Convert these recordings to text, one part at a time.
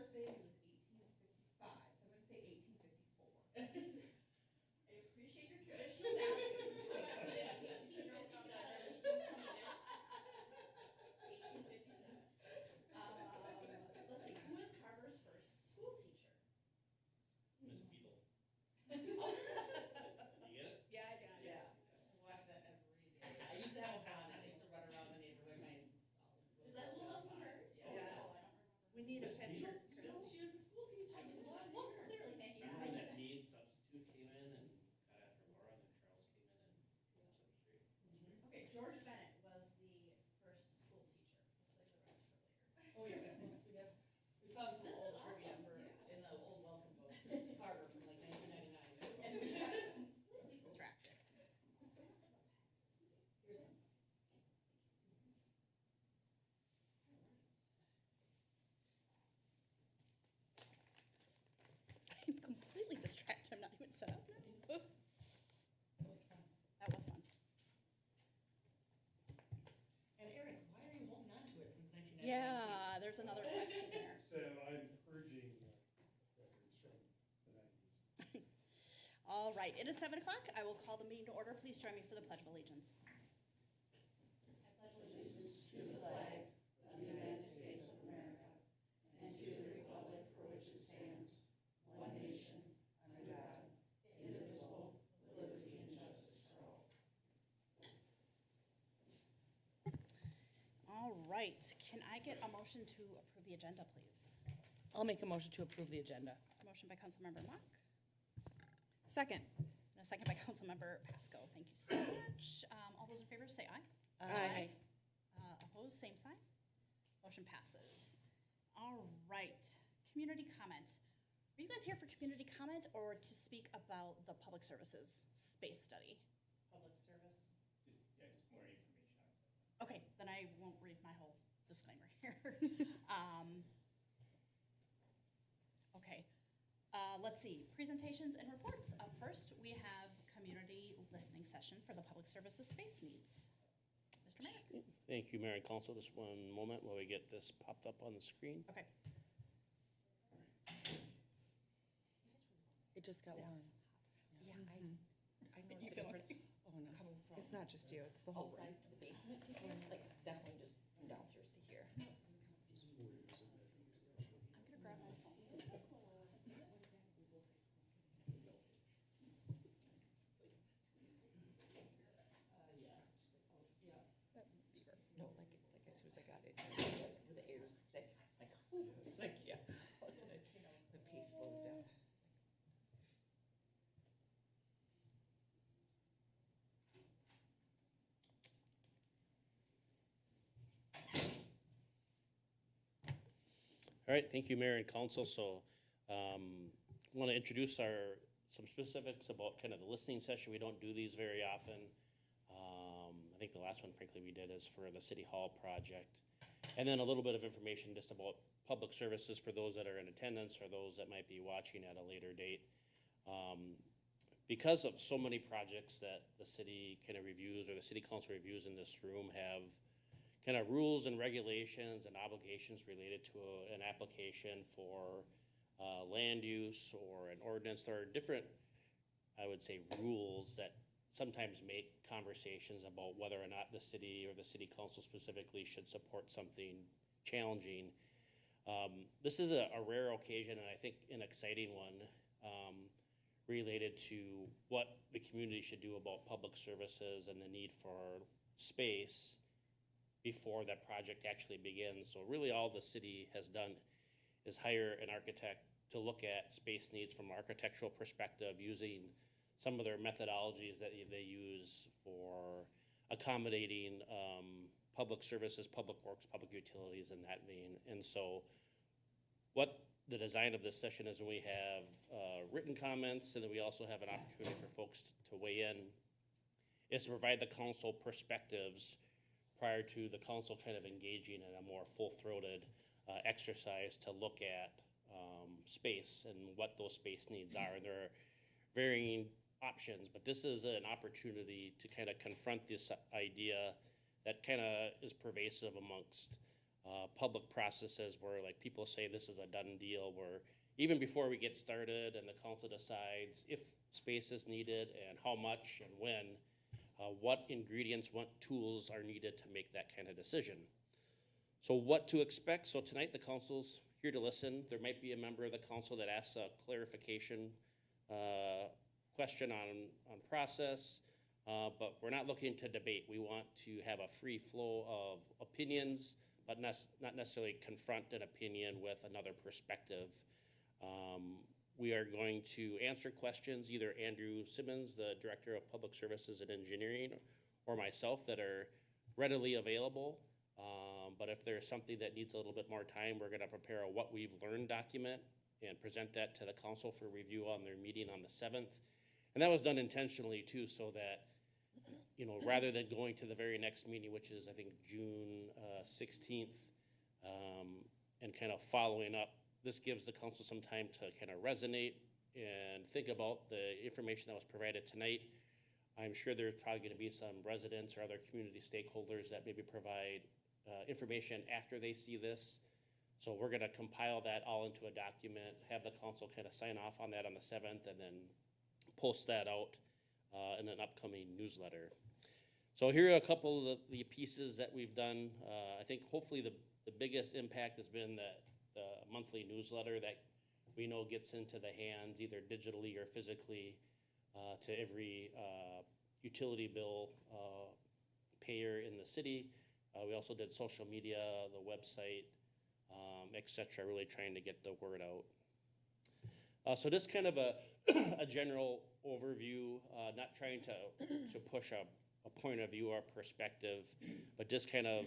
first baby was 1855, so I'm gonna say 1854. I appreciate your traditional values. It's 1857. It's 1857. Let's see, who was Carver's first school teacher? Miss Beetle. Oh. Did you get it? Yeah, I got it. Yeah, I watch that every day. I used to have a pond, and I used to run around the neighborhood, and Is that Little House on Earth? Yeah. Oh, Yeah. no, I don't remember. We need a Miss picture. Beetle? She was a school teacher. I did not, well, clearly, thank you. Remember when that Meade substitute came in and got after Laura, and then Charles came in and set up straight? Okay, George Bennett was the first school teacher. We'll save the rest for later. Oh, yeah, we found some This is old trivia awesome, for, yeah. in the old welcome book, City of Carver from like 1999. And we got completely distracted. I'm completely distracted. I'm not even set up now. That was fun. That was fun. And Eric, why are you holding on to it since 1999? Yeah, there's another question there. So I'm purging records from the 90s. All right, it is 7 o'clock. I will call the meeting to order. Please join me for the Pledge of Allegiance. I pledge allegiance To the flag of the United States of America and to the republic for which it stands, one nation, under God, indivisible, with liberty and justice for all. All right, can I get a motion to approve the agenda, please? I'll make a motion to approve the agenda. A motion by Councilmember Mock, Second. and a second by Councilmember Pasco. Thank you so much. All those in favor say aye. Aye. Opposed, same sign. Motion passes. All right, community comment. Are you guys here for community comment or to speak about the public services space study? Public service. Yeah, just more information on it. Okay, then I won't read my whole disclaimer here. Okay, let's see, presentations and reports. Up first, we have community listening session for the public services space needs. Mr. Mareck. Thank you, Mayor and Council. Just one moment while we get this popped up on the screen. Okay. It just got warm. It's Yeah, I You noticed the feel difference. okay? Oh, no. It's not just you, it's the whole room. Outside to the basement to here, like definitely just from downstairs to here. I'm gonna grab my phone. No, like as soon as I got it, like with the air's thick, like, ooh, it's like, yeah, all of a sudden, the pace slows down. All right, thank you, Mayor and Council. So want to introduce some specifics about kind of the listening session. We don't do these very often. I think the last one, frankly, we did is for the City Hall project. And then a little bit of information just about public services for those that are in attendance or those that might be watching at a later date. Because of so many projects that the city kind of reviews or the city council reviews in this room have kind of rules and regulations and obligations related to an application for land use or an ordinance. There are different, I would say, rules that sometimes make conversations about whether or not the city or the city council specifically should support something challenging. This is a rare occasion and I think an exciting one related to what the community should do about public services and the need for space before that project actually begins. So really all the city has done is hire an architect to look at space needs from an architectural perspective using some of their methodologies that they use for accommodating public services, public works, public utilities in that vein. And so what the design of this session is, we have written comments and then we also have an opportunity for folks to weigh in, is to provide the council perspectives prior to the council kind of engaging in a more full-throated exercise to look at space and what those space needs are. And there are varying options, but this is an opportunity to kind of confront this idea that kind of is pervasive amongst public processes where like people say this is a done deal, where even before we get started and the council decides if space is needed and how much and when, what ingredients, what tools are needed to make that kind of decision. So what to expect? So tonight the council's here to listen. There might be a member of the council that asks a clarification question on process, but we're not looking to debate. We want to have a free flow of opinions, but not necessarily confront an opinion with another perspective. We are going to answer questions, either Andrew Simmons, the Director of Public Services and Engineering, or myself, that are readily available. But if there's something that needs a little bit more time, we're gonna prepare a what we've learned document and present that to the council for review on their meeting on the 7th. And that was done intentionally too, so that, you know, rather than going to the very next meeting, which is I think June 16th, and kind of following up, this gives the council some time to kind of resonate and think about the information that was provided tonight. I'm sure there's probably gonna be some residents or other community stakeholders that maybe provide information after they see this. So we're gonna compile that all into a document, have the council kind of sign off on that on the 7th, and then post that out in an upcoming newsletter. So here are a couple of the pieces that we've done. I think hopefully the biggest impact has been the monthly newsletter that we know gets into the hands, either digitally or physically, to every utility bill payer in the city. We also did social media, the website, et cetera, really trying to get the word out. So just kind of a general overview, not trying to push a point of view or perspective, but just kind of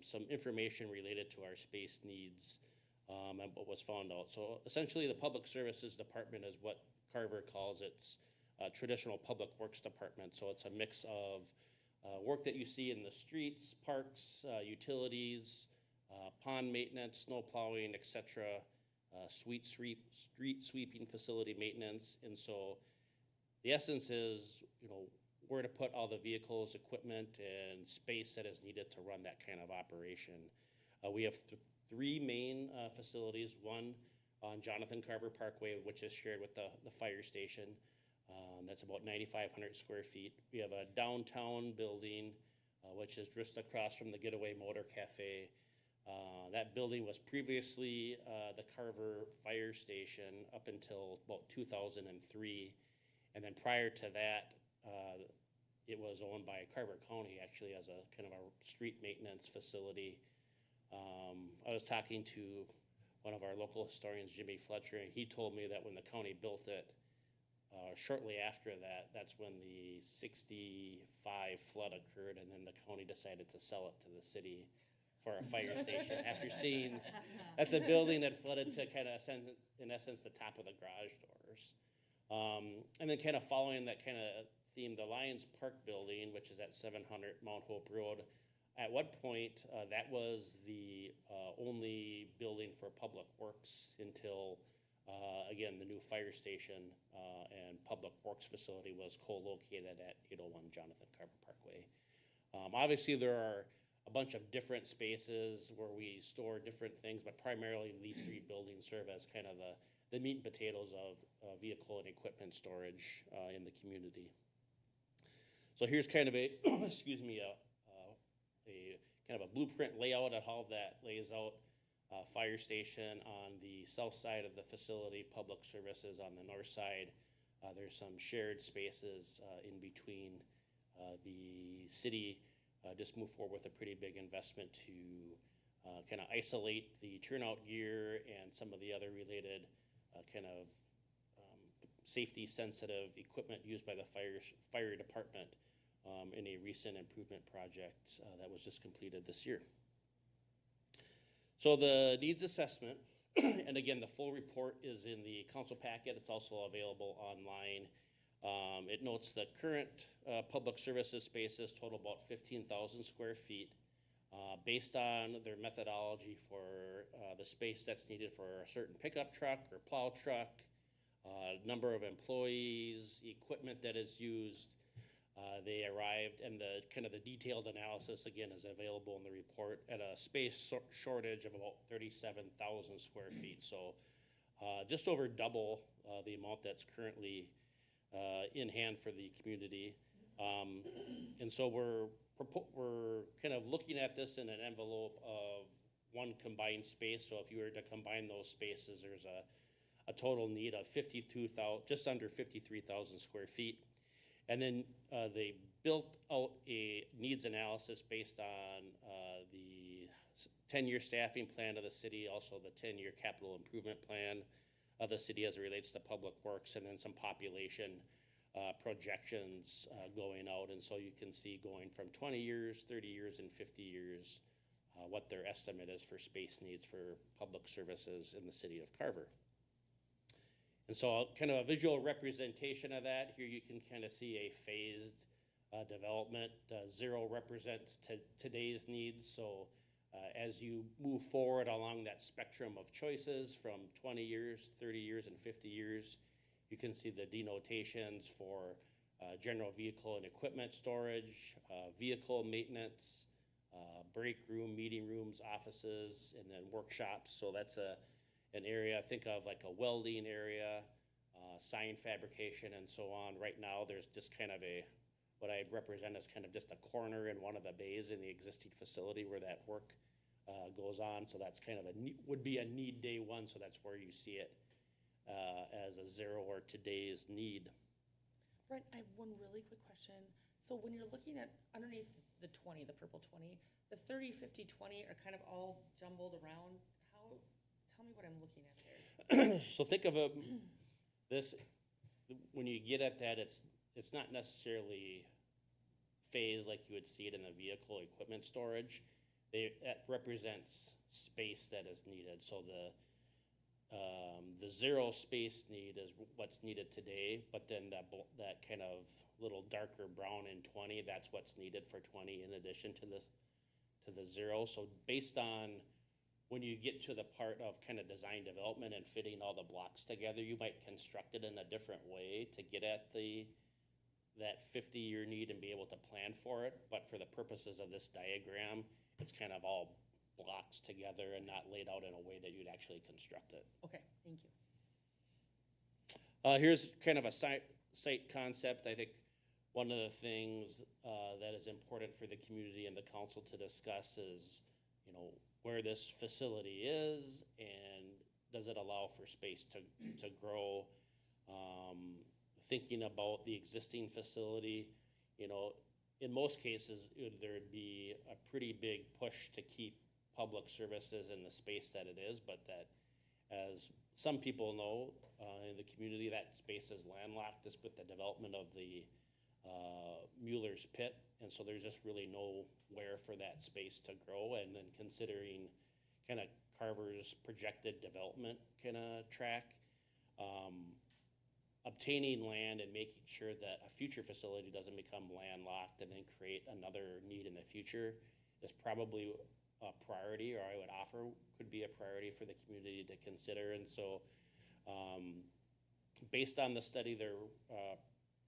some information related to our space needs and what was found out. So essentially the Public Services Department is what Carver calls its traditional public works department. So it's a mix of work that you see in the streets, parks, utilities, pond maintenance, snow plowing, et cetera, street sweeping, facility maintenance. And so the essence is, you know, where to put all the vehicles, equipment, and space that is needed to run that kind of operation. We have three main facilities, one on Jonathan Carver Parkway, which is shared with the fire station. That's about 9,500 square feet. We have a downtown building, which is just across from the Getaway Motor Cafe. That building was previously the Carver Fire Station up until about 2003. And then prior to that, it was owned by Carver County, actually, as a kind of a street maintenance facility. I was talking to one of our local historians, Jimmy Fletcher, and he told me that when the county built it, shortly after that, that's when the 65 flood occurred, and then the county decided to sell it to the city for a fire station after seeing that the building had flooded to kind of, in essence, the top of the garage doors. And then kind of following that kind of theme, the Lions Park building, which is at 700 Mount Hope Road, at one point, that was the only building for public works until again, the new fire station and public works facility was co-located at 801 Jonathan Carver Parkway. Obviously, there are a bunch of different spaces where we store different things, but primarily these three buildings serve as kind of the meat and potatoes of vehicle and equipment storage in the community. So here's kind of a, excuse me, a kind of a blueprint layout of how that lays out. Fire station on the south side of the facility, public services on the north side. There's some shared spaces in between. The city just moved forward with a pretty big investment to kind of isolate the turnout gear and some of the other related kind of safety sensitive equipment used by the fire department in a recent improvement project that was just completed this year. So the needs assessment, and again, the full report is in the council packet. It's also available online. It notes the current public services spaces total about 15,000 square feet. Based on their methodology for the space that's needed for a certain pickup truck or plow truck, number of employees, equipment that is used, They arrived, and the kind of the detailed analysis, again, is available in the report, at a space shortage of about 37,000 square feet. So just over double the amount that's currently in hand for the community. And so we're kind of looking at this in an envelope of one combined space. So if you were to combine those spaces, there's a total need of just under 53,000 square feet. And then they built out a needs analysis based on the 10-year staffing plan of the city, also the 10-year capital improvement plan of the city as it relates to public works, and then some population projections going out. And so you can see going from 20 years, 30 years, and 50 years, what their estimate is for space needs for public services in the city of Carver. And so kind of a visual representation of that. Here you can kind of see a phased development. 0 represents today's needs. So as you move forward along that spectrum of choices from 20 years, 30 years, and 50 years, you can see the denotations for general vehicle and equipment storage, vehicle maintenance, break room, meeting rooms, offices, and then workshops. So that's an area, think of like a welding area, sign fabrication, and so on. Right now, there's just kind of what I'd represent as kind of just a corner in one of the bays in the existing facility where that work goes on. So that's kind of would be a need day one. So that's where you see it as a 0 or today's need. Brent, I have one really quick question. So when you're looking at underneath the 20, the purple 20, the 30, 50, 20 are kind of all jumbled around. Tell me what I'm looking at there. So think of this, when you get at that, it's not necessarily phased like you would see it in the vehicle equipment storage. That represents space that is needed. So the 0 space need is what's needed today, but then that kind of little darker brown in 20, that's what's needed for 20 in addition to the 0. So based on when you get to the part of kind of design development and fitting all the blocks together, you might construct it in a different way to get at that 50-year need and be able to plan for it. But for the purposes of this diagram, it's kind of all blocks together and not laid out in a way that you'd actually construct it. Okay, thank you. Here's kind of a site concept. I think one of the things that is important for the community and the council to discuss is, where this facility is and does it allow for space to grow. Thinking about the existing facility, in most cases, there'd be a pretty big push to keep public services in the space that it is, but that, as some people know in the community, that space is landlocked just with the development of the Mueller's Pit, and so there's just really nowhere for that space to grow. And then considering kind of Carver's projected development kind of track, obtaining land and making sure that a future facility doesn't become landlocked and then create another need in the future is probably a priority, or I would offer could be a priority for the community to consider. And so based on the study, they're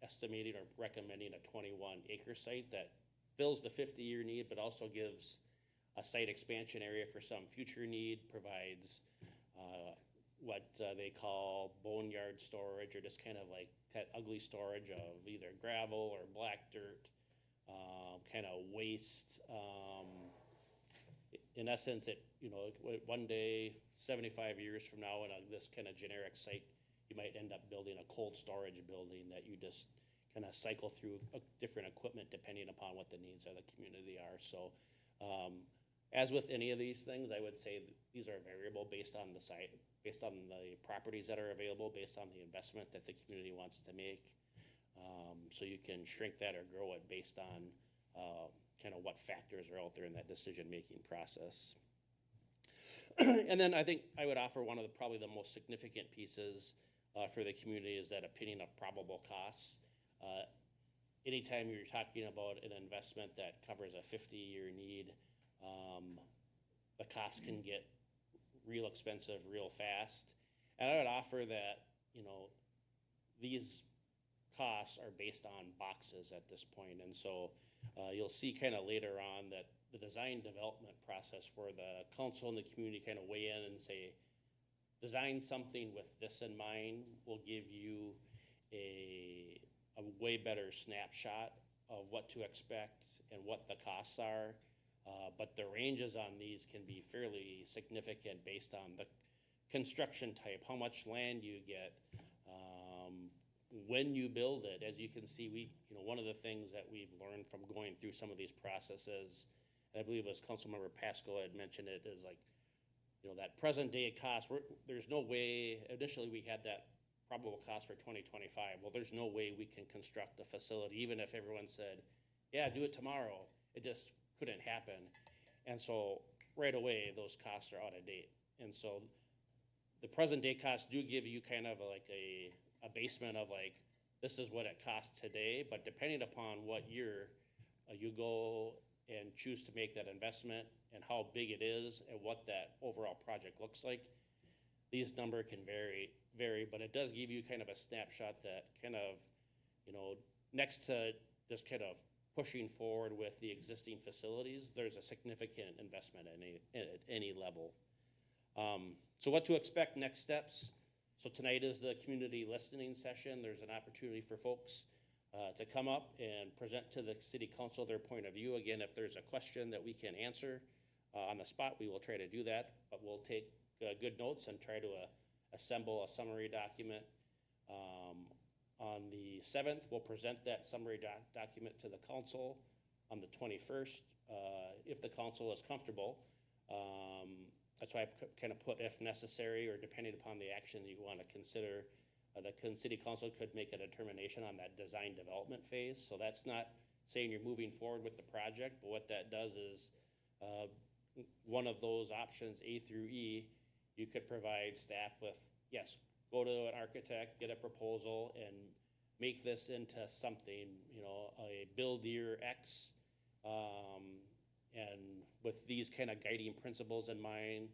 estimating or recommending a 21-acre site that fills the 50-year need, but also gives a site expansion area for some future need, provides what they call boneyard storage, or just kind of like that ugly storage of either gravel or black dirt, kind of waste. In essence, one day, 75 years from now, in this kind of generic site, you might end up building a cold storage building that you just kind of cycle through different equipment depending upon what the needs of the community are. So as with any of these things, I would say these are variable based on the site, based on the properties that are available, based on the investment that the community wants to make. So you can shrink that or grow it based on kind of what factors are out there in that decision-making process. And then I think I would offer one of probably the most significant pieces for the community is that opinion of probable costs. Anytime you're talking about an investment that covers a 50-year need, the cost can get real expensive real fast. And I would offer that, these costs are based on boxes at this point. And so you'll see kind of later on that the design development process where the council and the community kind of weigh in and say, design something with this in mind will give you a way better snapshot of what to expect and what the costs are. But the ranges on these can be fairly significant based on the construction type, how much land you get, when you build it. As you can see, one of the things that we've learned from going through some of these processes, and I believe as Councilmember Pascal had mentioned it, is like, that present day cost, there's no way, initially we had that probable cost for 2025. Well, there's no way we can construct a facility, even if everyone said, yeah, do it tomorrow. It just couldn't happen. And so right away, those costs are out of date. And so the present day costs do give you kind of like a basement of like, this is what it costs today, but depending upon what year you go and choose to make that investment and how big it is and what that overall project looks like, these numbers can vary, but it does give you kind of a snapshot that kind of, next to just kind of pushing forward with the existing facilities, there's a significant investment at any level. So what to expect next steps? So tonight is the community listening session. There's an opportunity for folks to come up and present to the city council their point of view. Again, if there's a question that we can answer on the spot, we will try to do that, but we'll take good notes and try to assemble a summary document. On the 7th, we'll present that summary document to the council on the 21st, if the council is comfortable. That's why I kind of put if necessary, or depending upon the action that you want to consider, the city council could make a determination on that design development phase. So that's not saying you're moving forward with the project, but what that does is one of those options, A through E, you could provide staff with, yes, go to an architect, get a proposal, and make this into something, a build year X, and with these kind of guiding principles in mind,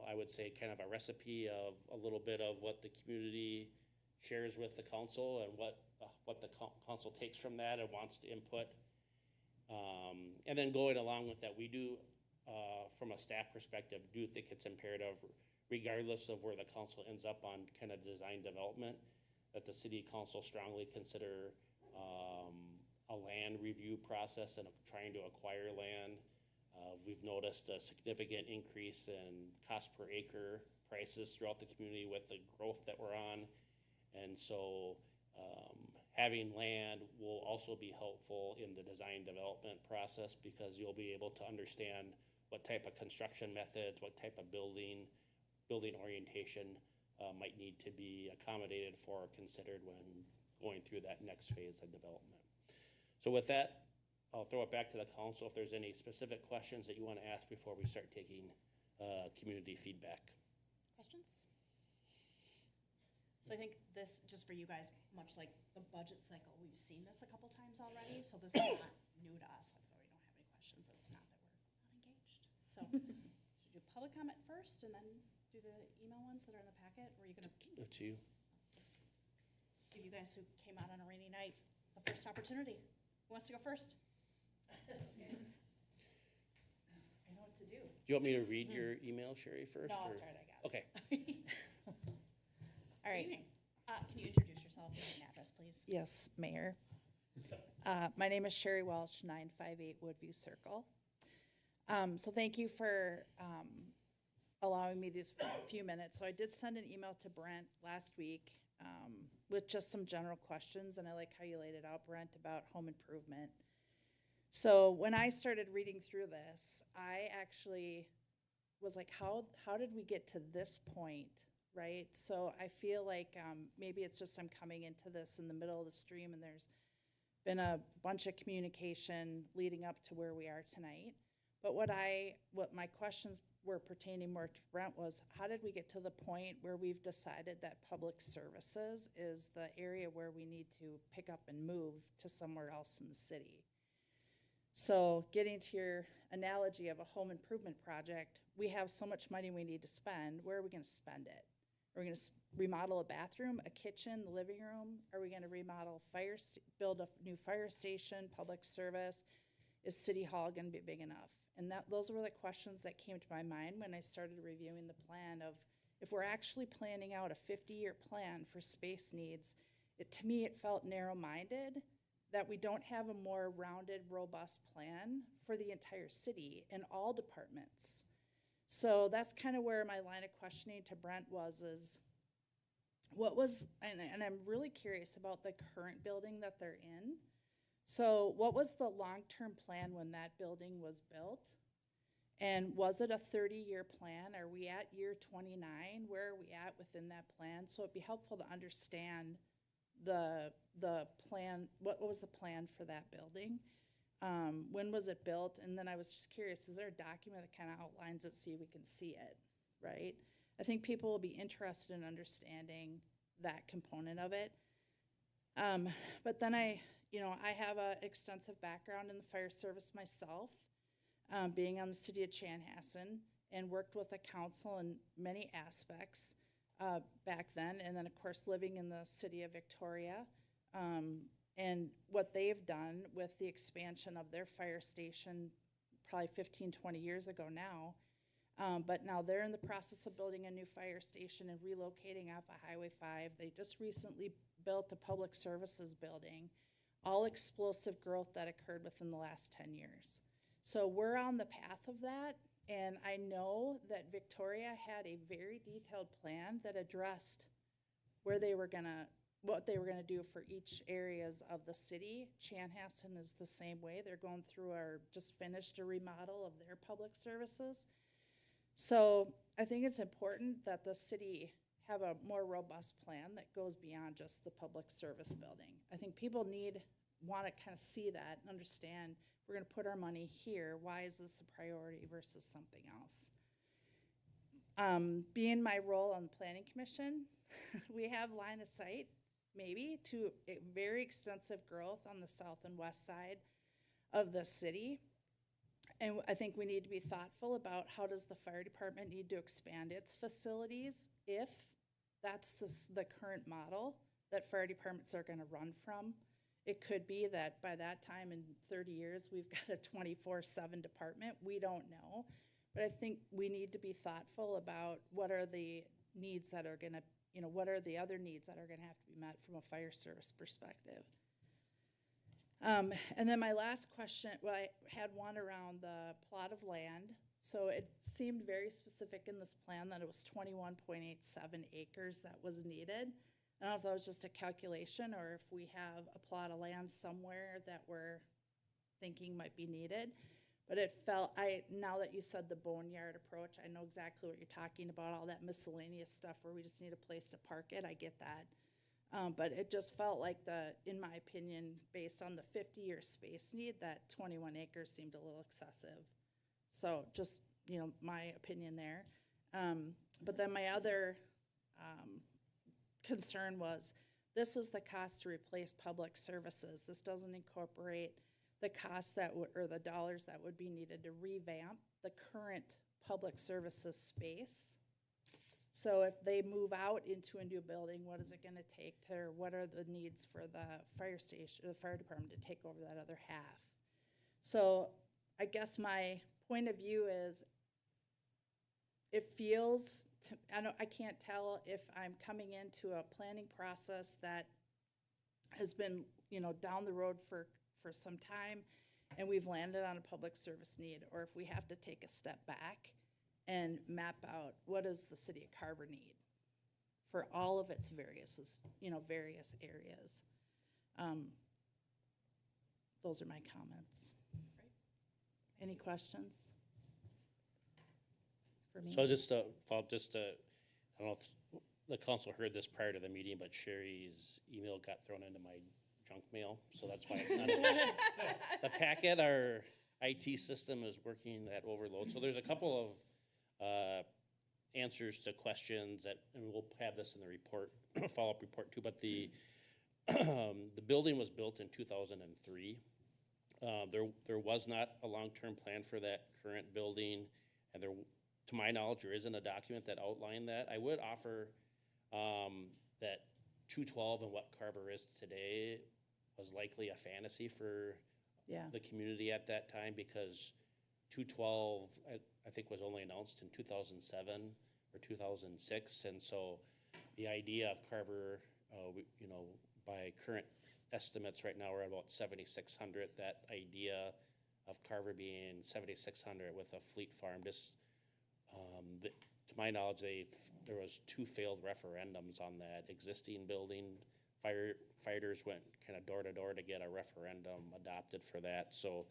I would say kind of a recipe of a little bit of what the community shares with the council and what the council takes from that and wants to input. And then going along with that, we do, from a staff perspective, do think it's imperative, regardless of where the council ends up on kind of design development, that the city council strongly consider a land review process and trying to acquire land. We've noticed a significant increase in cost per acre prices throughout the community with the growth that we're on. And so having land will also be helpful in the design development process, because you'll be able to understand what type of construction methods, what type of building orientation might need to be accommodated for or considered when going through that next phase of development. So with that, I'll throw it back to the council if there's any specific questions that you want to ask before we start taking community feedback. Questions? So I think this, just for you guys, much like the budget cycle, we've seen this a couple times already, so this is not new to us. That's why we don't have any questions. It's not that we're not engaged. So should we do public comment first and then do the email ones that are in the packet? Or are you going to? Up to you. Let's give you guys who came out on a rainy night the first opportunity. Who wants to go first? I know what to do. Do you want me to read your email, Sherry, first? No, or? that's right, I got it. Okay. All right. Can you introduce yourself and address, please? Yes, Mayor. My name is Sherry Welch, 958 Woodview Circle. So thank you for allowing me these few minutes. So I did send an email to Brent last week with just some general questions, and I like how you laid it out, Brent, about home improvement. So when I started reading through this, I actually was like, how did we get to this point, right? So I feel like maybe it's just I'm coming into this in the middle of the stream, and there's been a bunch of communication leading up to where we are tonight. But what my questions were pertaining more to Brent was, how did we get to the point where we've decided that public services is the area where we need to pick up and move to somewhere else in the city? So getting to your analogy of a home improvement project, we have so much money we need to spend. Where are we going to spend it? Are we gonna remodel a bathroom, a kitchen, the living room? Are we gonna remodel build a new fire station, public service? Is City Hall gonna be big enough? And those were the questions that came to my mind when I started reviewing the plan of, if we're actually planning out a 50-year plan for space needs, to me, it felt narrow-minded, that we don't have a more rounded, robust plan for the entire city in all departments. So that's kind of where my line of questioning to Brent is what was, and I'm really curious about the current building that they're in. So what was the long-term plan when that building was built? And was it a 30-year plan? Are we at year 29? Where are we at within that plan? So it'd be helpful to understand the plan, what was the plan for that building? When was it built? And then I was just curious, is there a document that kind of outlines it so we can see it, right? I think people will be interested in understanding that component of it. But then I have an extensive background in the fire service myself, being on the city of Chanhassen, and worked with the council in many aspects back then, and then of course living in the city of Victoria. And what they've done with the expansion of their fire station probably 15, 20 years ago now. But now they're in the process of building a new fire station and relocating off of Highway 5. They just recently built a public services building, all explosive growth that occurred within the last 10 years. So we're on the path of that. And I know that Victoria had a very detailed plan that addressed what they were gonna do for each areas of the city. Chanhassen is the same way. They're going through just finished a remodel of their public services. So I think it's important that the city have a more robust plan that goes beyond just the public service building. I think people want to kind of see that and understand, we're going to put our money here. Why is this a priority versus something else? Being my role on the planning commission, we have line of sight maybe to a very extensive growth on the south and west side of the city. And I think we need to be thoughtful about how does the fire department need to expand its facilities if that's the current model that fire departments are going to run from. It could be that by that time in 30 years, we've got a 24/7 department. We don't know. But I think we need to be thoughtful about what are the needs that are going to, what are the other needs that are going to have to be met from a fire service perspective. And then my last question, I had one around the plot of land. So it seemed very specific in this plan that it was 21.87 acres that was needed. I don't know if that was just a calculation or if we have a plot of land somewhere that we're thinking might be needed. But it felt, now that you said the boneyard approach, I know exactly what you're talking about, all that miscellaneous stuff where we just need a place to park it. I get that. But it just felt like in my opinion, based on the 50-year space need, that 21 acres seemed a little excessive. So just, my opinion there. But then my other concern was, this is the cost to replace public services. This doesn't incorporate the cost or the dollars that would be needed to revamp the current public services space. So if they move out into a new building, what is it going to take what are the needs for the fire station, the fire department to take over that other half? So I guess my point of view is, it feels, I can't tell if I'm coming into a planning process that has been, down the road for some time and we've landed on a public service need, or if we have to take a step back and map out what does the city of Carver need for all of its various areas. Those are my comments. Any questions for me? So just to follow up, I don't know if the council heard this prior to the meeting, but Sherry's email got thrown into my junk mail, so that's why it's not in the packet. Our IT system is working at overload, so there's a couple of answers to questions and we'll have this in the report, follow-up report too, but the building was built in 2003. There was not a long-term plan for that current building, and to my knowledge, there isn't a document that outlined that. I would offer that 212 and what Carver is today was likely a fantasy for Yeah. the community at that time, because 212, I think, was only announced in 2007 or 2006. And so the idea of Carver, by current estimates right now, we're at about 7,600. That idea of Carver being 7,600 with a fleet farm, just, to my knowledge, there was 2 failed referendums on that existing building. Firefighters went kind of door to door to get a referendum adopted for that. So,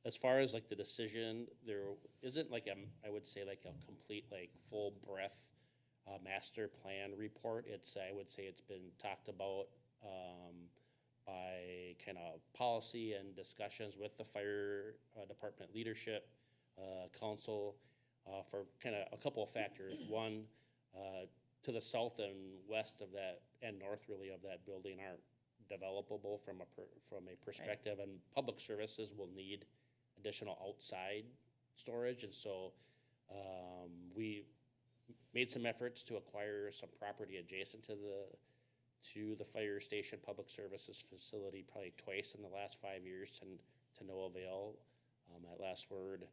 as far as like the decision, there isn't like I would say like a complete, like, full breadth master plan report. I would say it's been talked about by kind of policy and discussions with the fire department leadership, council, for kind of a couple of factors. One, to the south and west of that, and north really, of that building aren't developable from a perspective, and public services will need additional outside storage. And so we made some efforts to acquire some property adjacent to the fire station public services facility, probably twice in the last 5 years, to no avail. At last word,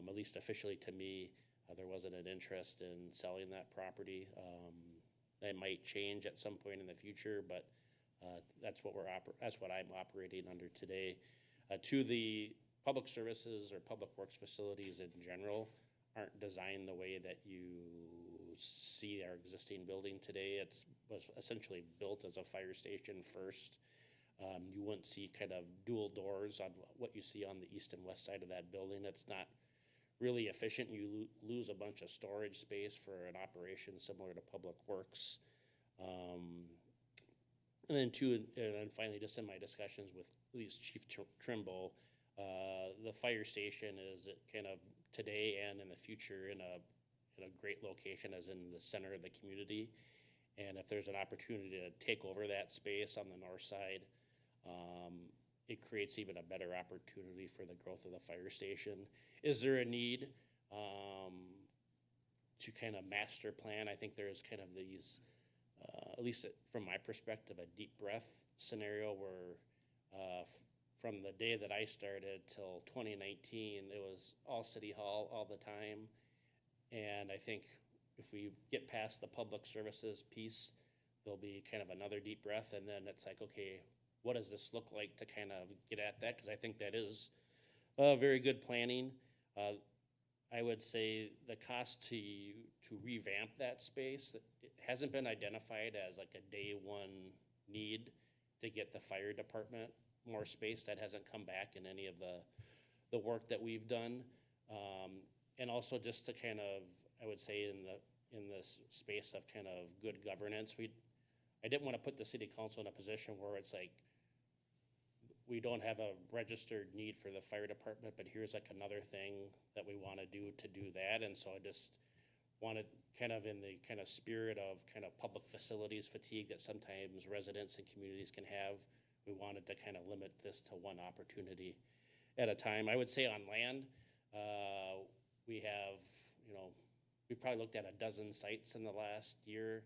at least officially to me, there wasn't an interest in selling that property. That might change at some point in the future, but that's what I'm operating under today. To the public services or public works facilities in general aren't designed the way that you see our existing building today. It was essentially built as a fire station first. You wouldn't see kind of dual doors on what you see on the east and west side of that building. It's not really efficient. You lose a bunch of storage space for an operation similar to public works. And then finally, just in my discussions with at least Chief Trimble, the fire station is kind of today and in the future in a great location, as in the center of the community. And if there's an opportunity to take over that space on the north side, it creates even a better opportunity for the growth of the fire station. Is there a need to kind of master plan? I think there's kind of these, at least from my perspective, a deep breath scenario where from the day that I started till 2019, it was all City Hall all the time. And I think if we get past the public services piece, there'll be kind of another deep breath, and then it's like, okay, what does this look like to kind of get at that? Because I think that is very good planning. I would say the cost to revamp that space, it hasn't been identified as like a day one need to get the fire department more space. That hasn't come back in any of the work that we've done. And also just to kind of, I would say in this space of kind of good governance, I didn't want to put the city council in a position where it's like, we don't have a registered need for the fire department, but here's like another thing that we want to do that. And so I just wanted, kind of in the kind of spirit of kind of public facilities fatigue that sometimes residents and communities can have, we wanted to kind of limit this to one opportunity at a time. I would say on land, we have, we've probably looked at a dozen sites in the last year.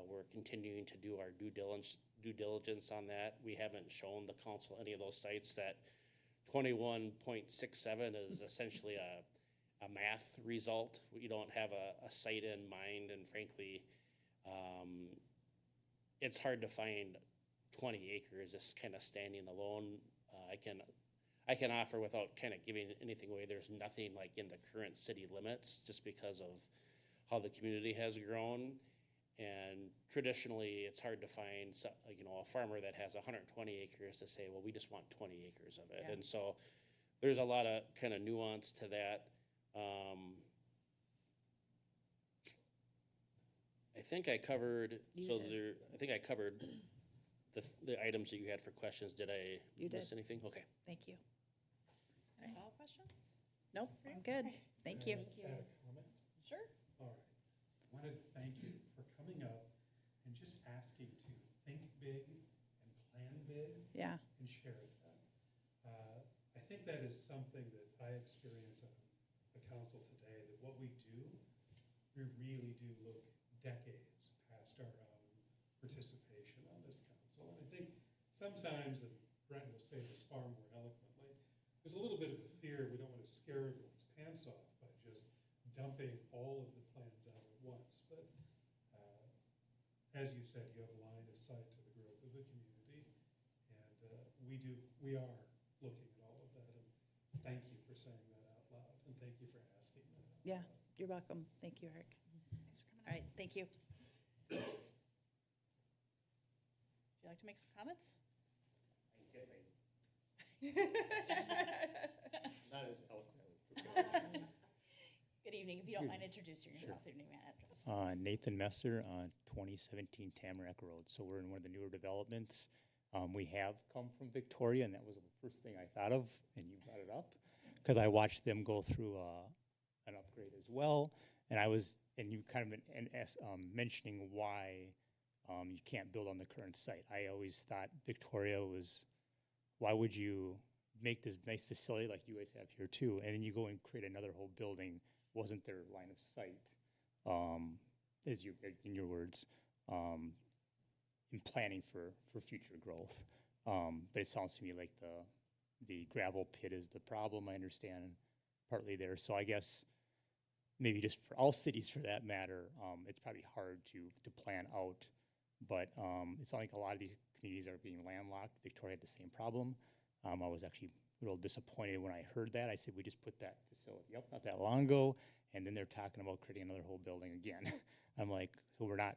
We're continuing to do our due diligence on that. We haven't shown the council any of those sites. That 21.67 is essentially a math result. We don't have a site in mind, and frankly, it's hard to find 20 acres just kind of standing alone. I can offer without kind of giving anything away. There's nothing like in the current city limits, just because of how the community has grown. And traditionally, it's hard to find, a farmer that has 120 acres to say, well, we just want 20 acres of it. Yeah. And so there's a lot of kind of nuance to that. I think I covered, the items that you had for questions. Did I miss anything? Okay. Thank you. Any follow-up questions? Nope, I'm good. Thank you. Add a comment? Sure. All right. I wanted to thank you for coming up and just asking to think big and plan big. Yeah. And share it. I think that is something that I experience on the council today, that what we do we really do look decades past our own participation on this council. And I think sometimes, and Brent will say this far more eloquently, there's a little bit of a fear, we don't want to scare everyone's pants off by just dumping all of the plans out at once. But as you said, you have line of sight to the growth of the community. And we are looking at all of that. And thank you for saying that out loud. And thank you for asking that out Yeah, loud. you're welcome. Thank you, Eric. Thanks for coming All right, thank you. Would you like to make some comments? I guess not as eloquently prepared. Good evening. If you don't mind introducing yourself, your name and address. Nathan Messer on 2017 Tamarack Road. So we're in one of the newer developments. We have come from Victoria, and that was the first thing I thought of, and you brought it up, because I watched them go through an upgrade as well. And you kind of been mentioning why you can't build on the current site. I always thought Victoria was, why would you make this nice facility like you guys have here too, and then you go and create another whole building? Wasn't their line of sight, as you, in your words, in planning for future growth. But it sounds to me like the gravel pit is the problem, I understand, partly there. So I guess maybe just for all cities for that matter, it's probably hard to plan out. But it's not like a lot of these communities are being landlocked. Victoria had the same problem. I was actually a little disappointed when I heard that. I said, we just put that facility up not that long ago, and then they're talking about creating another whole building again. I'm like, so we're not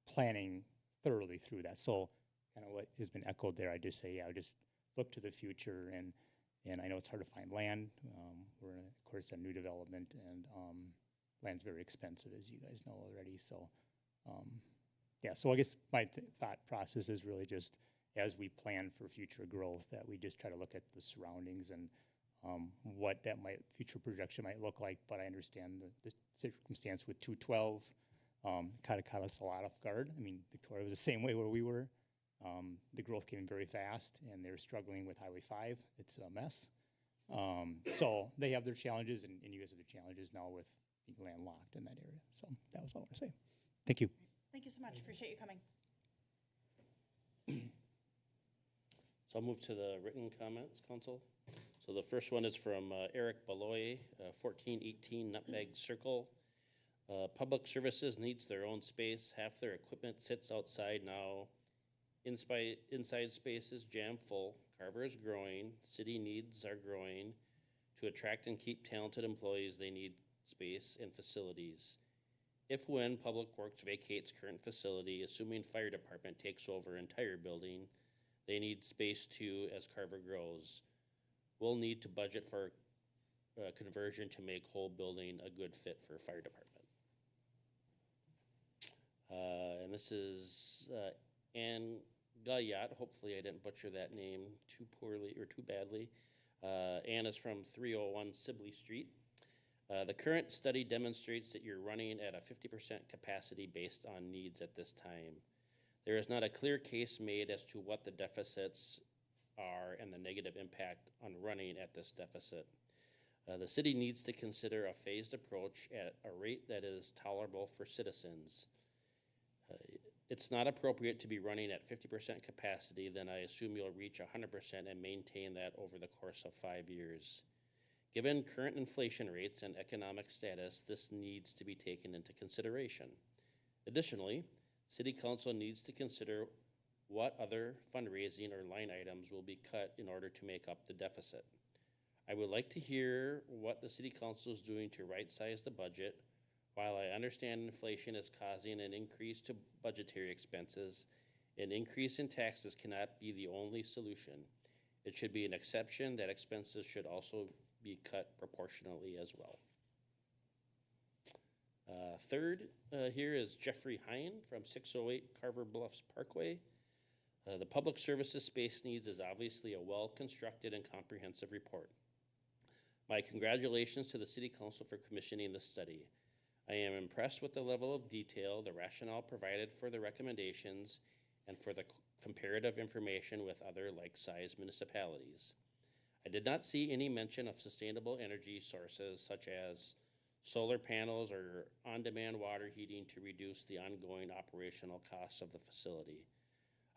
planning thoroughly through that. So kind of what has been echoed there, I just say, yeah, just look to the future, and I know it's hard to find land. We're in, of course, a new development, and land's very expensive, as you guys know already. So, yeah, so I guess my thought process is really just as we plan for future growth, that we just try to look at the surroundings and what that future projection might look like. But I understand the circumstance with 212 kind of caught us a lot off guard. I mean, Victoria was the same way where we were. The growth came in very fast, and they're struggling with Highway 5. It's a mess. So they have their challenges, and you guys have their challenges now with being landlocked in that area. So that was all I want to say. Thank you. Thank you so much. Appreciate you coming. So I'll move to the written comments, Council. So the first one is from Eric Beloy, 1418 Nutmeg Circle. Public Services needs their own space. Half their equipment sits outside now. Inside space is jam full. Carver is growing. City needs are growing. To attract and keep talented employees, they need space and facilities. If when Public Works vacates current facility, assuming fire department takes over entire building, they need space too as Carver grows. We'll need to budget for conversion to make whole building a good fit for fire department. And this is Ann Gayat. Hopefully I didn't butcher that name too poorly or too badly. Ann is from 301 Sibley Street. The current study demonstrates that you're running at a 50% capacity based on needs at this time. There is not a clear case made as to what the deficits are and the negative impact on running at this deficit. The city needs to consider a phased approach at a rate that is tolerable for citizens. It's not appropriate to be running at 50% capacity, then I assume you'll reach 100% and maintain that over the course of 5 years. Given current inflation rates and economic status, this needs to be taken into consideration. Additionally, City Council needs to consider what other fundraising or line items will be cut in order to make up the deficit. I would like to hear what the City Council is doing to right-size the budget. While I understand inflation is causing an increase to budgetary expenses, an increase in taxes cannot be the only solution. It should be an exception that expenses should also be cut proportionally as well. Third here is Jeffrey Hine from 608 Carver Bluffs Parkway. The Public Services Space Needs is obviously a well-constructed and comprehensive report. My congratulations to the City Council for commissioning this study. I am impressed with the level of detail, the rationale provided for the recommendations, and for the comparative information with other like-sized municipalities. I did not see any mention of sustainable energy sources such as solar panels, or on-demand water heating to reduce the ongoing operational costs of the facility.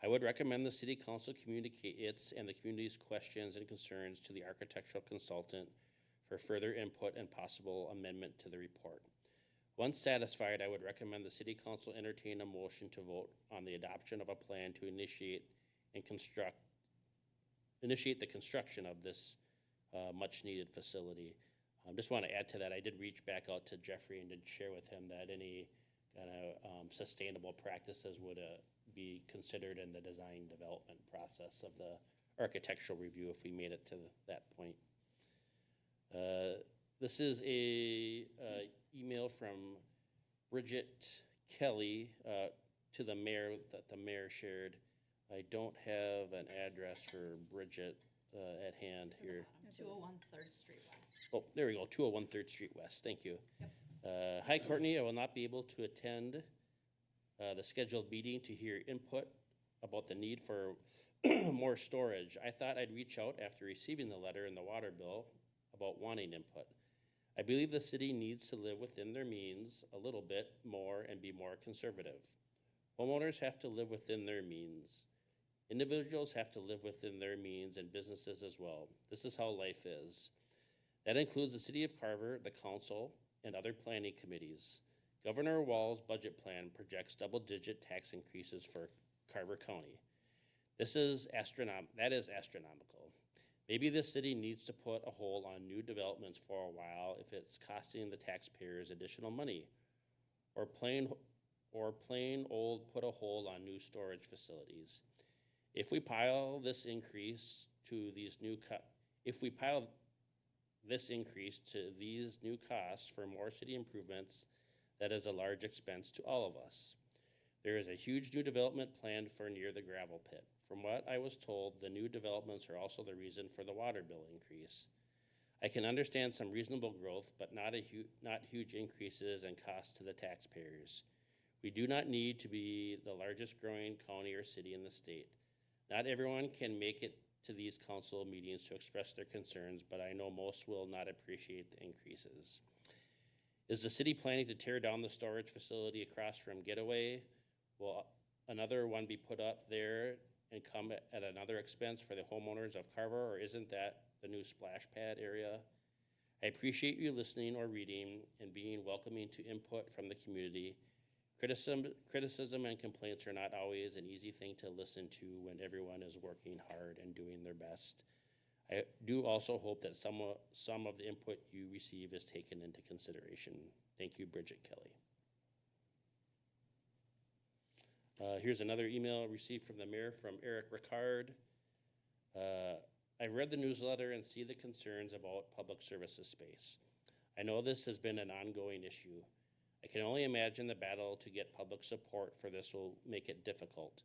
I would recommend the city council communicate its and the community's questions and concerns to the architectural consultant for further input and possible amendment to the report. Once satisfied, I would recommend the city council entertain a motion to vote on the adoption of a plan to initiate the construction of this much-needed facility. Just want to add to that, I did reach back out to Jeffrey and did share with him that any kind of sustainable practices would be considered in the design development process of the architectural review if we made it to that point. This is a email from Bridget Kelly to the mayor that the mayor shared. I don't have an address for Bridget at hand here. 201 3rd Street West. Oh, there we go, 201 3rd Street West, thank you. Hi Courtney, I will not be able to attend the scheduled meeting to hear input about the need for more storage. I thought I'd reach out after receiving the letter and the water bill about wanting input. I believe the city needs to live within their means a little bit more and be more conservative. Homeowners have to live within their means. Individuals have to live within their means and businesses as well. This is how life is. That includes the City of Carver, the council, and other planning committees. Governor Wall's budget plan projects double-digit tax increases for Carver County. That is astronomical. Maybe the city needs to put a hold on new developments for a while if it's costing the taxpayers additional money, or plain old put a hold on new storage facilities. If we pile this increase to these new costs for more city improvements, that is a large expense to all of us. There is a huge new development planned for near the gravel pit. From what I was told, the new developments are also the reason for the water bill increase. I can understand some reasonable growth, but not huge increases and costs to the taxpayers. We do not need to be the largest growing county or city in the state. Not everyone can make it to these council meetings to express their concerns, but I know most will not appreciate the increases. Is the city planning to tear down the storage facility across from Getaway? Will another one be put up there and come at another expense for the homeowners of Carver, or isn't that the new splash pad area? I appreciate you listening or reading and being welcoming to input from the community. Criticism and complaints are not always an easy thing to listen to when everyone is working hard and doing their best. I do also hope that some of the input you receive is taken into consideration. Thank you, Bridget Kelly. Here's another email received from the mayor from Eric Ricard. I've read the newsletter and see the concerns about public services space. I know this has been an ongoing issue. I can only imagine the battle to get public support for this will make it difficult.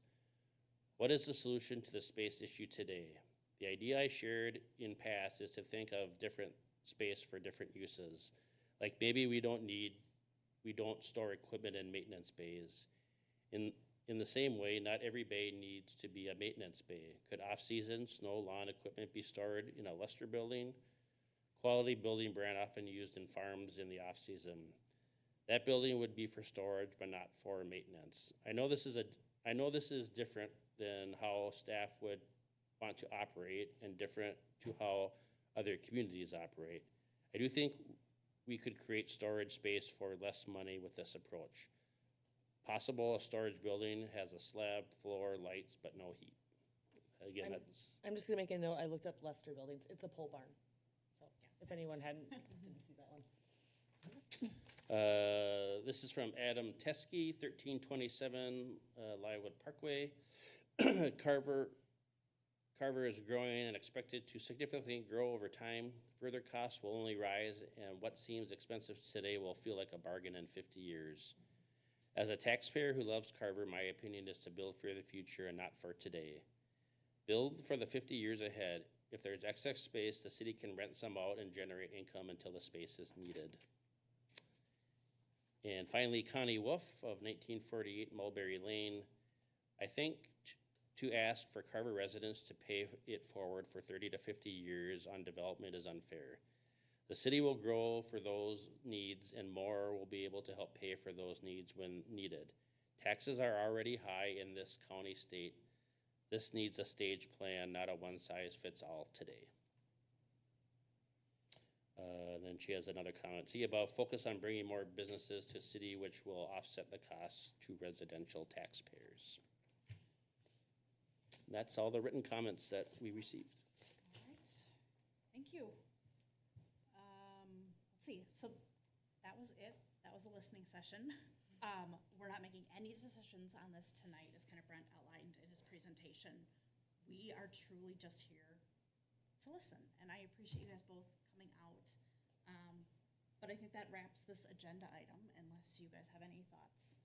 What is the solution to the space issue today? The idea I shared in past is to think of different space for different uses. Like maybe we don't store equipment in maintenance bays. In the same way, not every bay needs to be a maintenance bay. Could off-season snow lawn equipment be stored in a Lester building? Quality building brand often used in farms in the off-season. That building would be for storage, but not for maintenance. I know this is different than how staff would want to operate and different to how other communities operate. I do think we could create storage space for less money with this approach. Possible, a storage building has a slab, floor, lights, but no heat. Again, I'm just gonna make a note, I looked up Lester Buildings, it's a pole barn. So if anyone didn't see that one. This is from Adam Teskey, 1327 Lywood Parkway. Carver is growing and expected to significantly grow over time. Further costs will only rise, and what seems expensive today will feel like a bargain in 50 years. As a taxpayer who loves Carver, my opinion is to build for the future and not for today. Build for the 50 years ahead. If there's excess space, the city can rent some out and generate income until the space is needed. And finally, Connie Wolf of 1948 Mulberry Lane. I think to ask for Carver residents to pay it forward for 30 to 50 years on development is unfair. The city will grow for those needs and more will be able to help pay for those needs when needed. Taxes are already high in this county state. This needs a stage plan, not a one-size-fits-all today. Then she has another comment. See above, focus on bringing more businesses to city, which will offset the costs to residential taxpayers. And that's all the written comments that we received. All right, thank you. Let's see, so that was it. That was the listening session. We're not making any decisions on this tonight, as kind of Brent outlined in his presentation. We are truly just here to listen, and I appreciate you guys both coming out. But I think that wraps this agenda item, unless you guys have any thoughts.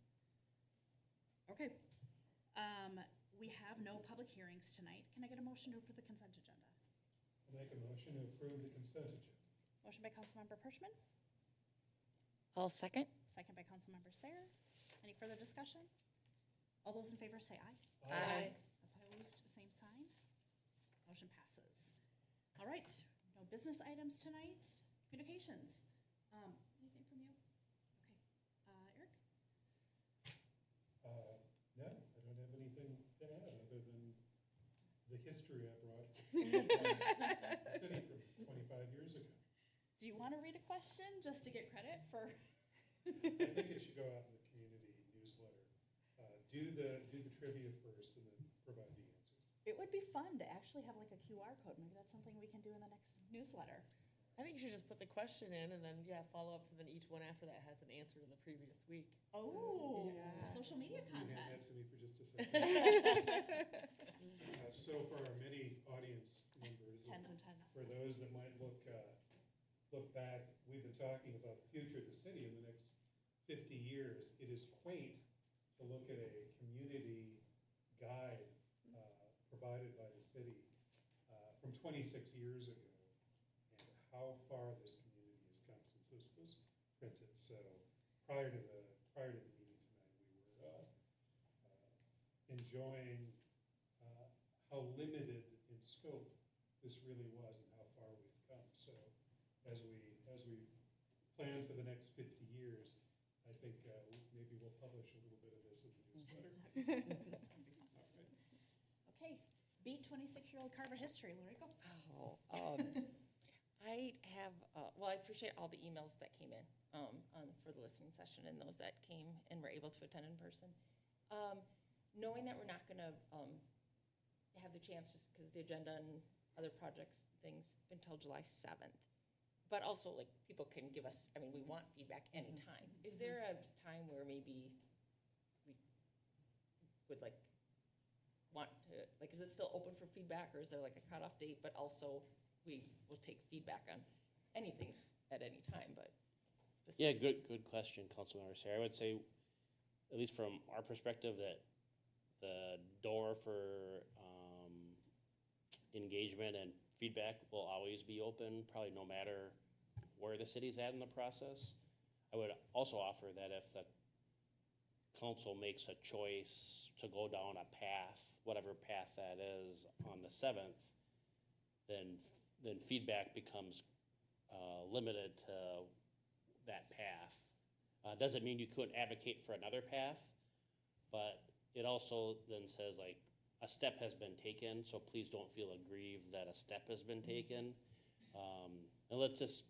Okay. We have no public hearings tonight. Can I get a motion to approve the consent agenda? I'll make a motion to approve the consent agenda. Motion by Councilmember Perchman, I'll second. second by Councilmember Sayer. Any further discussion? All those in favor say aye. Aye. Opposed, same sign. Motion passes. All right, no business items tonight. Communications. Anything from you? Okay. Eric? No, I don't have anything to add other than the history I brought from the city from 25 years ago. Do you want to read a question just to get credit for? I think it should go out in the community newsletter. Do the trivia first and then provide the answers. It would be fun to actually have like a QR code. Maybe that's something we can do in the next newsletter. I think you should just put the question in and then, follow up, and then each one after that has an answer to the previous week. Oh, Yeah. social media Can you hand content. that to me for just a second? So for our many audience members, Tens and tens. for those that might look back, we've been talking about the future of the city in the next 50 years. It is quaint to look at a community guide provided by the city from 26 years ago, and how far this community has come since this was printed. So prior to the meeting tonight, we were enjoying how limited in scope this really was and how far we've come. So as we plan for the next 50 years, I think maybe we'll publish a little bit of this in the newsletter. All right. Okay, beat 26-year-old Carver history. Lorico? I have, I appreciate all the emails that came in for the listening session and those that came and were able to attend in person. Knowing that we're not going to have the chance just because the agenda and other projects, things until July 7th. But also, like, people can give us, we want feedback anytime. Is there a time where maybe we would, want to, is it still open for feedback, or is there, a cutoff date? But also, we will take feedback on anything at any time, but Yeah, specific. good question, Councilmember Sarah. I would say, at least from our perspective, that the door for engagement and feedback will always be open, probably no matter where the city's at in the process. I would also offer that if the council makes a choice to go down a path, whatever path that is, on the 7th, then feedback becomes limited to that path. Doesn't mean you couldn't advocate for another path, but it also then says, a step has been taken, so please don't feel aggrieved that a step has been taken. And let's just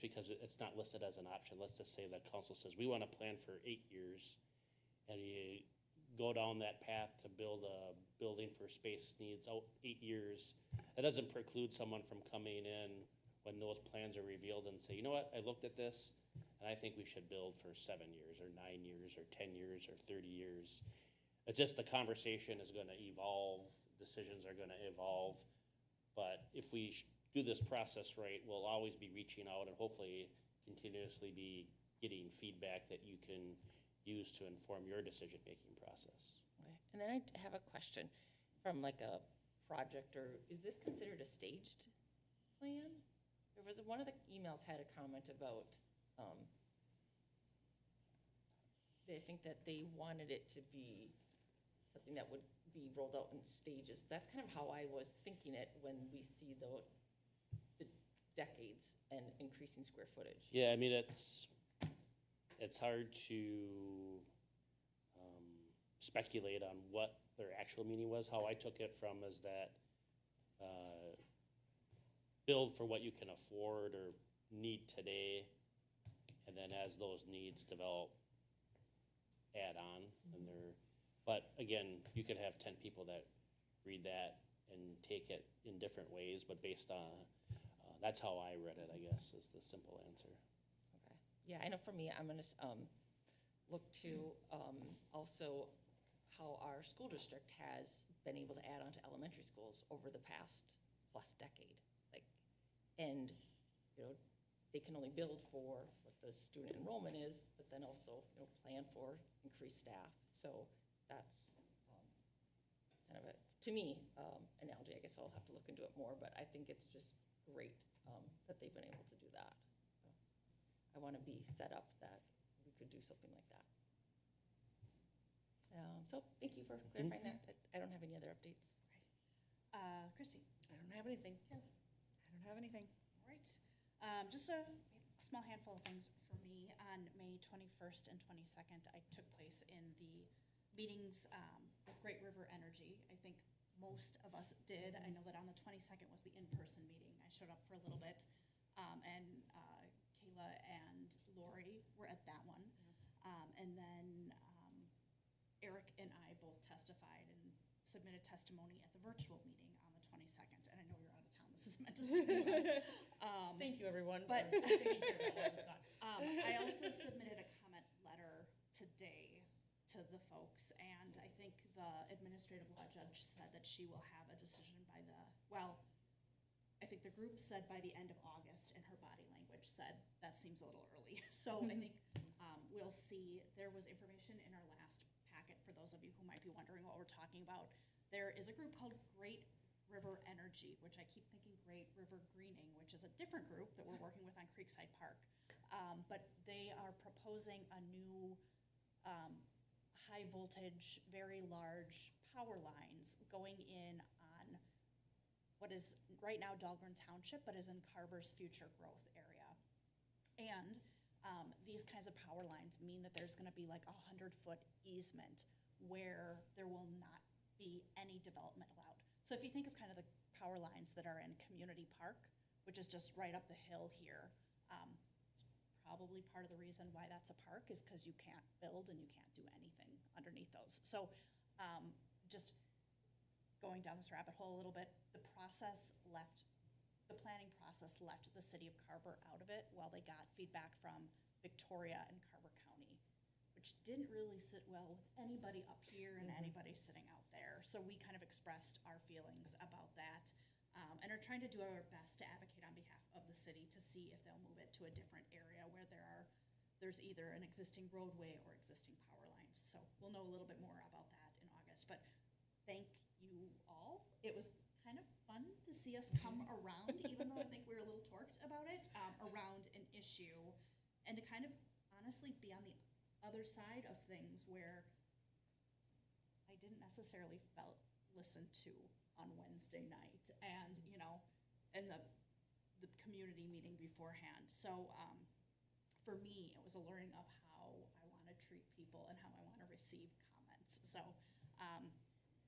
because it's not listed as an option, let's just say that council says, we want to plan for 8 years, and you go down that path to build a building for space needs out 8 years. That doesn't preclude someone from coming in when those plans are revealed and say, you know what, I looked at this, and I think we should build for 7 years, or 9 years, or 10 years, or 30 years. It's just the conversation is gonna evolve, decisions are gonna evolve, but if we do this process right, we'll always be reaching out and hopefully continuously be getting feedback that you can use to inform your decision-making process. Okay. And then I have a question from a project, or is this considered a staged plan? There was, one of the emails had a comment about, they think that they wanted it to be something that would be rolled out in stages. That's kind of how I was thinking it when we see the decades and increasing square footage. Yeah, I mean, it's hard to speculate on what their actual meaning was. How I took it from is that build for what you can afford or need today, and then as those needs develop, add on. And but again, you could have 10 people that read that and take it in different ways, but based on, that's how I read it, I guess, is the simple answer. Okay. Yeah, I know for me, I'm gonna look to also how our school district has been able to add on to elementary schools over the past plus decade. Like, and, you know, they can only build for what the student enrollment is, but then also, you know, plan for increased staff. So that's kind of a, to me, analogy. I guess I'll have to look into it more, but I think it's just great that they've been able to do that. So I want to be set up that we could do something like that. So thank you for clarifying that. I don't have any other updates. Christie? I don't have anything. I don't have anything. All right. Just a small handful of things for me. On May 21st and 22nd, I took place in the meetings with Great River Energy. I think most of us did. I know that on the 22nd was the in-person meeting. I showed up for a little bit, and Kayla and Lori were at that one. And then Eric and I both testified and submitted testimony at the virtual meeting on the 22nd. And I know you're out of town. This is meant to say Thank you, everyone, but for taking care of that while I was gone. I also submitted a comment letter today to the folks, and I think the administrative law judge said that she will have a decision by I think the group said by the end of August, and her body language said that seems a little early. So I think we'll see. There was information in our last packet for those of you who might be wondering what we're talking about. There is a group called Great River Energy, which I keep thinking Great River Greening, which is a different group that we're working with on Creekside Park. But they are proposing a new high voltage, very large power lines going in on what is right now Dahlgren Township, but is in Carver's future growth area. And these kinds of power lines mean that there's gonna be like 100-foot easement where there will not be any development allowed. So if you think of kind of the power lines that are in Community Park, which is just right up the hill here, it's probably part of the reason why that's a park is because you can't build and you can't do anything underneath those. So just going down this rabbit hole a little bit, the planning process left the city of Carver out of it while they got feedback from Victoria and Carver County, which didn't really sit well with anybody up here and anybody sitting out there. So we kind of expressed our feelings about that and are trying to do our best to advocate on behalf of the city to see if they'll move it to a different area where there's either an existing roadway or existing power lines. So we'll know a little bit more about that in August. But thank you all. It was kind of fun to see us come around, even though I think we were a little torqued about it, around an issue, and to kind of honestly be on the other side of things where I didn't necessarily felt listened to on Wednesday night, and and the community meeting beforehand. So for me, it was a learning of how I want to treat people and how I want to receive comments. So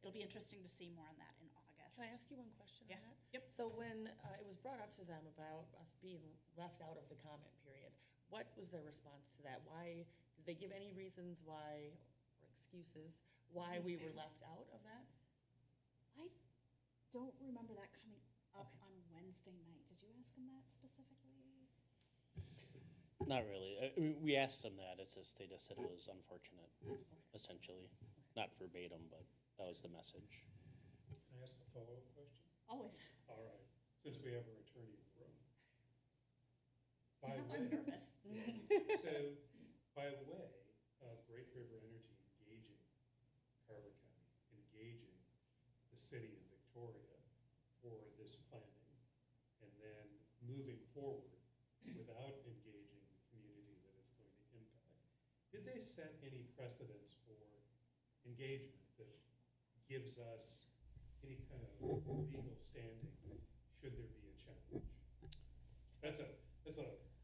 it'll be interesting to see more on that in August. Can I ask you one question on that? Yep. So when it was brought up to them about us being left out of the comment period, what was their response to that? Why, did they give any reasons why, or excuses, why we were left out of that? I don't remember that coming up on Wednesday night. Did you ask them that specifically? Not really. I mean, we asked them that. They just said it was unfortunate, essentially. Not verbatim, but that was the message. Can I ask a follow-up question? Always. All right, since we have our attorney in the room. By I'm way, nervous. so by way of Great River Energy engaging Carver County, engaging the city of Victoria for this planning, and then moving forward without engaging the community that it's going to impact, did they set any precedents for engagement that gives us any kind of legal standing should there be a challenge? That's a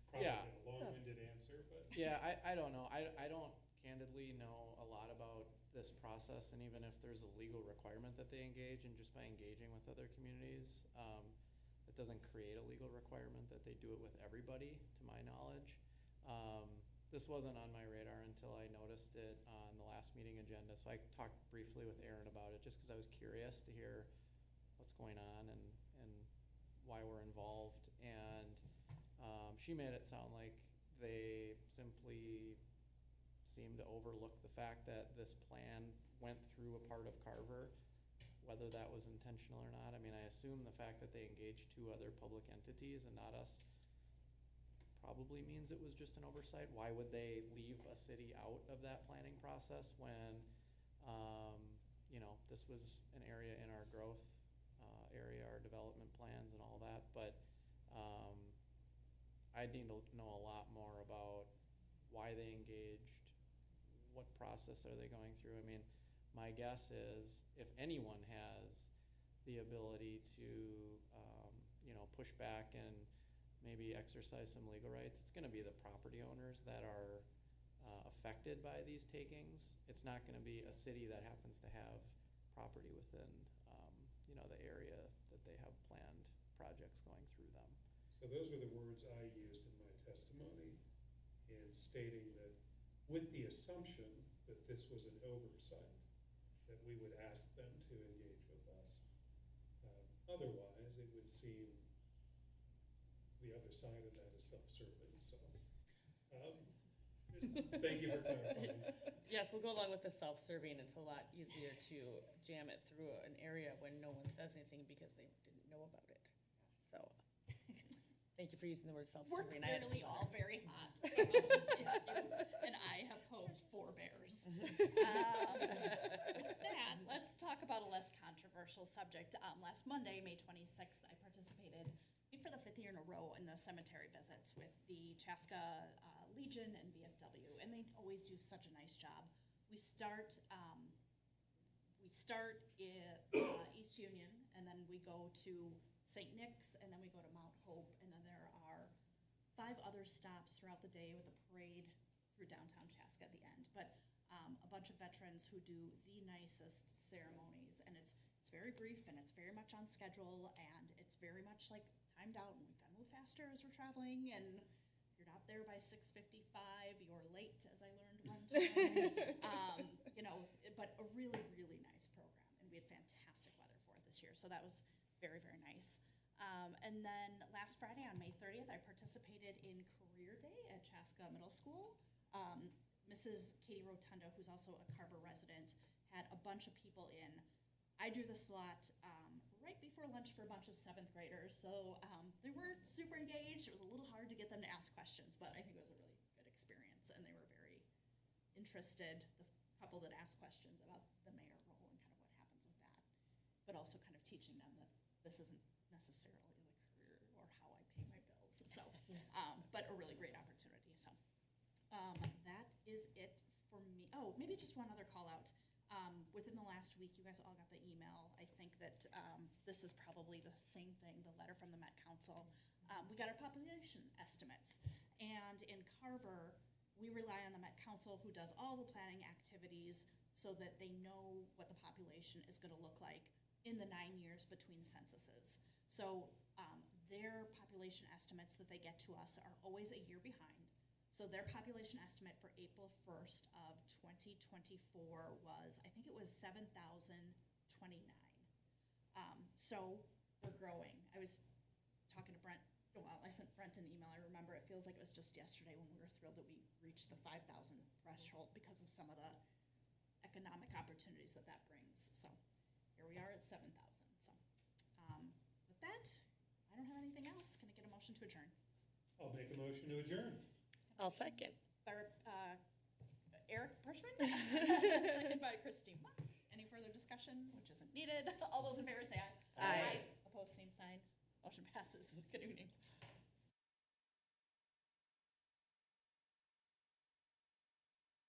probably Yeah. a long-winded answer, but. Yeah, I don't know. I don't candidly know a lot about this process, and even if there's a legal requirement that they engage, and just by engaging with other communities, it doesn't create a legal requirement that they do it with everybody, to my knowledge. This wasn't on my radar until I noticed it on the last meeting agenda, so I talked briefly with Erin about it, just because I was curious to hear what's going on and why we're involved. And she made it sound like they simply seem to overlook the fact that this plan went through a part of Carver, whether that was intentional or not. I mean, I assume the fact that they engaged two other public entities and not us probably means it was just an oversight. Why would they leave a city out of that planning process when, this was an area in our growth area, our development plans and all that. But I need to know a lot more about why they engaged, what process are they going through. I mean, my guess is if anyone has the ability to, push back and maybe exercise some legal rights, it's going to be the property owners that are affected by these takings. It's not going to be a city that happens to have property within, the area that they have planned projects going through them. So those were the words I used in my testimony in stating that with the assumption that this was an oversight, that we would ask them to engage with us. Otherwise, it would seem the other side of that is self-serving, so. Thank you for clarifying. Yes, we'll go along with the self-serving. It's a lot easier to jam it through an area when no one says anything because they didn't know about it. So, thank you for using the word We're self-serving. clearly all very hot about this issue, and I have poked 4 bears. With that, let's talk about a less controversial subject. Last Monday, May 26th, I participated, I think for the 5th year in a row, in the cemetery visits with the Chaska Legion and VFW, and they always do such a nice job. We start in East Union, and then we go to St. Nick's, and then we go to Mount Hope, and then there are 5 other stops throughout the day with a parade through downtown Chaska at the end. But a bunch of veterans who do the nicest ceremonies, and it's very brief, and it's very much on schedule, and it's very much like timed out, and we've got to move faster as we're traveling, and you're not there by 6:55, you're late, as I learned one time. But a really, really nice program, and we had fantastic weather for it this year, so that was very, very nice. And then last Friday on May 30th, I participated in Career Day at Chaska Middle School. Mrs. Katie Rotunda, who's also a Carver resident, had a bunch of people in. I do the slot right before lunch for a bunch of 7th graders, so they weren't super engaged. It was a little hard to get them to ask questions, but I think it was a really good experience, and they were very interested, the couple that asked questions about the mayor role and kind of what happens with that, but also kind of teaching them that this isn't necessarily the career or how I pay my bills, so, but a really great opportunity, so. That is it for me. Oh, maybe just one other call out. Within the last week, you guys all got the email. I think that this is probably the same thing, the letter from the Met Council. We got our population estimates. And in Carver, we rely on the Met Council, who does all the planning activities so that they know what the population is going to look like in the 9 years between censuses. So their population estimates that they get to us are always a year behind. So their population estimate for April 1st of 2024 was, I think it was 7,029. So we're growing. I was talking to Brent, well, I sent Brent an email. I remember it feels like it was just yesterday when we were thrilled that we reached the 5,000 threshold because of some of the economic opportunities that that brings. So here we are at 7,000. So with that, I don't have anything else. Can I get a motion to adjourn? I'll make a motion to adjourn. I'll second. Eric Pershman, second by Christine Mock. Any further discussion, which isn't needed? All those in favor say aye. Aye. Opposed, same sign. Motion passes. Good evening.